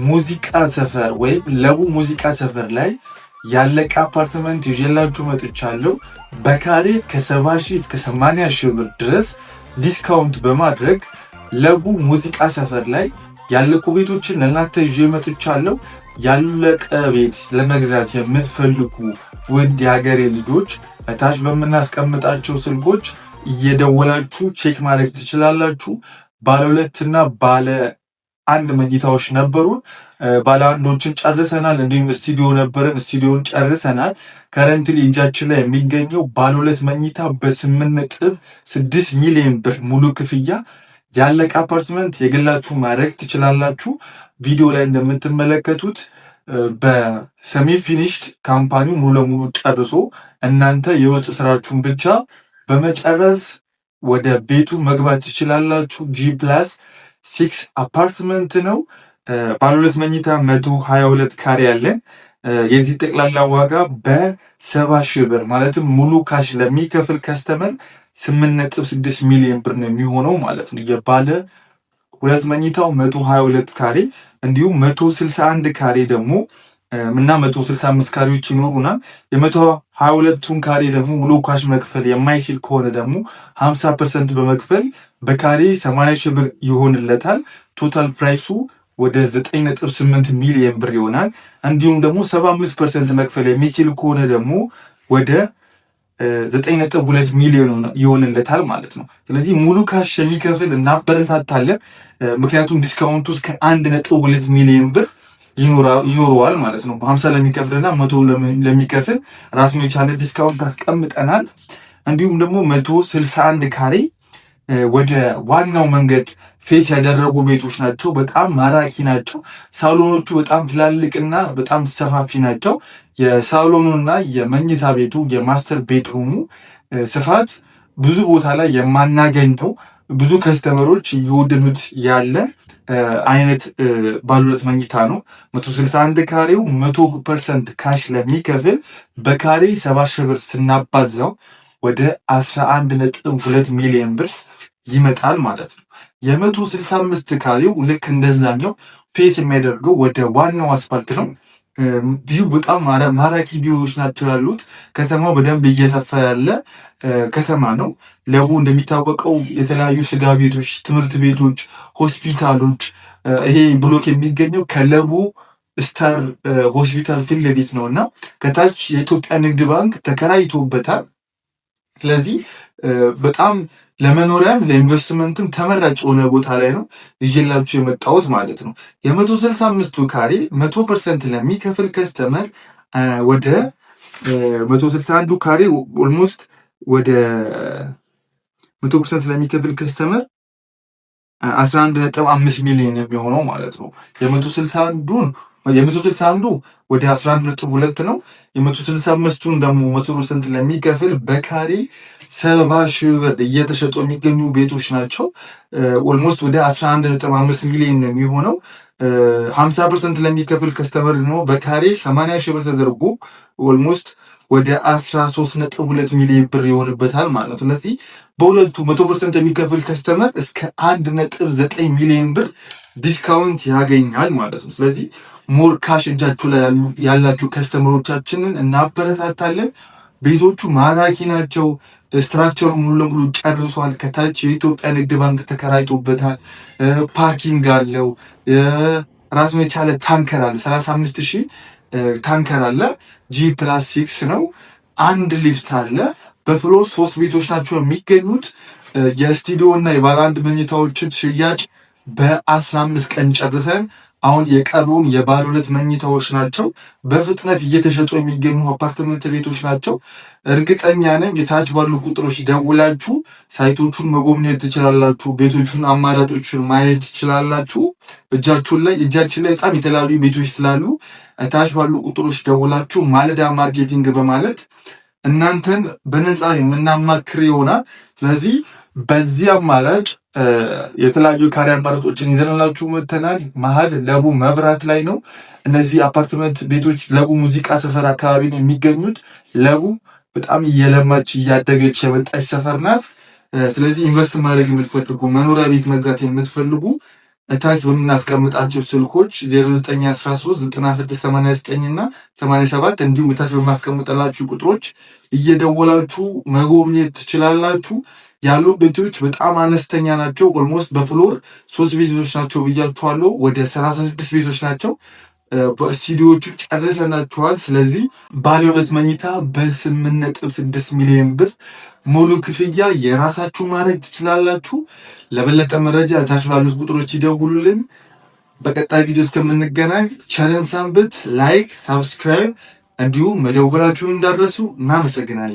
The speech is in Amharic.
ሙዚቃ ሰፈር ወይም ለቡ ሙዚቃ ሰፈር ላይ ያለቀ አፓርትመንት ይዤላችሁ መጥቻለሁ። በካሬ ከ70 ሺህ እስከ 80 ሺህ ብር ድረስ ዲስካውንት በማድረግ ለቡ ሙዚቃ ሰፈር ላይ ያለቁ ቤቶችን ለእናንተ ይዤ መጥቻለሁ። ያለቀ ቤት ለመግዛት የምትፈልጉ ውድ የሀገሬ ልጆች እታች በምናስቀምጣቸው ስልኮች እየደወላችሁ ቼክ ማድረግ ትችላላችሁ። ባለ 2 እና ባለ 1 መኝታዎች ነበሩን። ባለ አንዶችን ጨርሰናል። እንዲሁም ስቱዲዮ ነበረን፣ ስቱዲዮን ጨርሰናል። ከረንትሊ እጃችን ላይ የሚገኘው ባለ 2 መኝታ በ8.6 ሚሊዮን ብር ሙሉ ክፍያ ያለቀ አፓርትመንት የግላችሁ ማድረግ ትችላላችሁ። ቪዲዮ ላይ እንደምትመለከቱት በሰሚ ፊኒሽድ ካምፓኒው ሙሉ ለሙሉ ጨርሶ እናንተ የውስጥ ስራችሁን ብቻ በመጨረስ ወደ ቤቱ መግባት ትችላላችሁ። G+6 አፓርትመንት ነው። ባለ 2 መኝታ 122 ካሬ ያለን። የዚህ ጠቅላላ ዋጋ በ70 ሺህ ብር ማለትም ሙሉ ካሽ ለሚከፍል ከስተመር 8.6 ሚሊዮን ብር ነው የሚሆነው ማለት ነው። የባለ 2 መኝታው 122 ካሬ እንዲሁም 161 ካሬ ደግሞ እና 165 ካሬዎች ይኖሩናል። የ122ቱን ካሬ ደግሞ ሙሉ ካሽ መክፈል የማይችል ከሆነ ደግሞ 50% በመክፈል በካሬ 80 ሺህ ብር ይሆንለታል። ቶታል ፕራይሱ ወደ 9.8 ሚሊዮን ብር ይሆናል። እንዲሁም ደግሞ 75% መክፈል የሚችል ከሆነ ደግሞ ወደ 9.2 ሚሊዮን ይሆንለታል ማለት ነው። ስለዚህ ሙሉ ካሽ የሚከፍል እናበረታታለን። ምክንያቱም ዲስካውንቱ እስከ 1.2 ሚሊዮን ብር ይኖረዋል ማለት ነው። በ50 ለሚከፍልና 100 ለሚከፍል ራሱን የቻለ ዲስካውንት አስቀምጠናል። እንዲሁም ደግሞ 161 ካሬ ወደ ዋናው መንገድ ፌስ ያደረጉ ቤቶች ናቸው። በጣም ማራኪ ናቸው። ሳሎኖቹ በጣም ትላልቅና በጣም ሰፋፊ ናቸው። የሳሎኑና የመኝታ ቤቱ የማስተር ቤድሩሙ ስፋት ብዙ ቦታ ላይ የማናገኘው ብዙ ከስተመሮች እየወደዱት ያለ አይነት ባለ 2 መኝታ ነው። 161 ካሬው 100% ካሽ ለሚከፍል በካሬ 70 ሺህ ብር ስናባዛው ወደ 11.2 ሚሊዮን ብር ይመጣል ማለት ነው። የ165 ካሬው ልክ እንደዛኛው ፌስ የሚያደርገው ወደ ዋናው አስፋልት ነው። ቪው በጣም ማራኪ ቪዎች ናቸው ያሉት። ከተማው በደንብ እየሰፋ ያለ ከተማ ነው። ለቡ እንደሚታወቀው የተለያዩ ስጋ ቤቶች፣ ትምህርት ቤቶች፣ ሆስፒታሎች ይሄ ብሎክ የሚገኘው ከለቡ ስታር ሆስፒታል ፊት ለፊት ነው እና ከታች የኢትዮጵያ ንግድ ባንክ ተከራይቶበታል። ስለዚህ በጣም ለመኖሪያም ለኢንቨስትመንትም ተመራጭ የሆነ ቦታ ላይ ነው ይዤላችሁ የመጣሁት ማለት ነው። የ165ቱ ካሬ 100% ለሚከፍል ከስተመር ወደ 161ዱ ካሬ ኦልሞስት ወደ 100% ለሚከፍል ከስተመር 11.5 ሚሊዮን የሚሆነው ማለት ነው። የ161ዱ ወደ 11.2 ነው። የ165ቱን ደግሞ 100% ለሚከፍል በካሬ 70 ሺህ ብር እየተሸጡ የሚገኙ ቤቶች ናቸው። ኦልሞስት ወደ 11.5 ሚሊዮን ነው የሚሆነው። 50% ለሚከፍል ከስተመር ነው በካሬ 80 ሺህ ብር ተደርጎ ኦልሞስት ወደ 13.2 ሚሊዮን ብር ይሆንበታል ማለት ነው። ስለዚህ በሁለቱ 100% የሚከፍል ከስተመር እስከ 1.9 ሚሊዮን ብር ዲስካውንት ያገኛል ማለት ነው። ስለዚህ ሞር ካሽ እጃችሁ ላይ ያላችሁ ከስተመሮቻችንን እናበረታታለን። ቤቶቹ ማራኪ ናቸው። ስትራክቸሩ ሙሉ ለሙሉ ጨርሷል። ከታች የኢትዮጵያ ንግድ ባንክ ተከራይቶበታል። ፓርኪንግ አለው። ራሱን የቻለ ታንከር አለ። 35,000 ታንከር አለ። G+6 ነው። 1 ሊፍት አለ። በፍሎር 3 ቤቶች ናቸው የሚገኙት። የስቱዲዮ እና የባለ 1 መኝታዎችን ሽያጭ በ15 ቀን ጨርሰን አሁን የቀሩን የባለ 2 መኝታዎች ናቸው። በፍጥነት እየተሸጡ የሚገኙ አፓርትመንት ቤቶች ናቸው። እርግጠኛ ነኝ የታች ባሉ ቁጥሮች ደውላችሁ ሳይቶቹን መጎብኘት ትችላላችሁ። ቤቶቹን አማራጮችን ማየት ትችላላችሁ። እጃችን ላይ በጣም የተለያዩ ቤቶች ስላሉ ታች ባሉ ቁጥሮች ደውላችሁ ማለዳ ማርኬቲንግ በማለት እናንተን በነፃ የምናማክር ይሆናል። ስለዚህ በዚህ አማራጭ የተለያዩ ካሬ አማራጮችን ይዘንላችሁ መጥተናል። መሀል ለቡ መብራት ላይ ነው። እነዚህ አፓርትመንት ቤቶች ለቡ ሙዚቃ ሰፈር አካባቢ ነው የሚገኙት። ለቡ በጣም እየለማች እያደገች የመጣች ሰፈር ናት። ስለዚህ ኢንቨስት ማድረግ የምትፈልጉ መኖሪያ ቤት መግዛት የምትፈልጉ እታች በምናስቀምጣቸው ስልኮች 0913 9689 እና 87 እንዲሁም እታች በማስቀምጠላችሁ ቁጥሮች እየደወላችሁ መጎብኘት ትችላላችሁ። ያሉ ቤቶች በጣም አነስተኛ ናቸው። ኦልሞስት በፍሎር 3 ቤቶች ናቸው ብያችኋለሁ። ወደ 36 ቤቶች ናቸው። በስቱዲዮቹ ጨርሰናቸዋል። ስለዚህ ባለ 2 መኝታ በ8.6 ሚሊዮን ብር ሙሉ ክፍያ የራሳችሁ ማድረግ ትችላላችሁ። ለበለጠ መረጃ ታች ባሉት ቁጥሮች ይደውሉልን። በቀጣይ ቪዲዮ እስከምንገናኝ ቸርን ሰንብት። ላይክ፣ ሳብስክራይብ እንዲሁም መደወላችሁን እንዳትረሱ። እናመሰግናለን።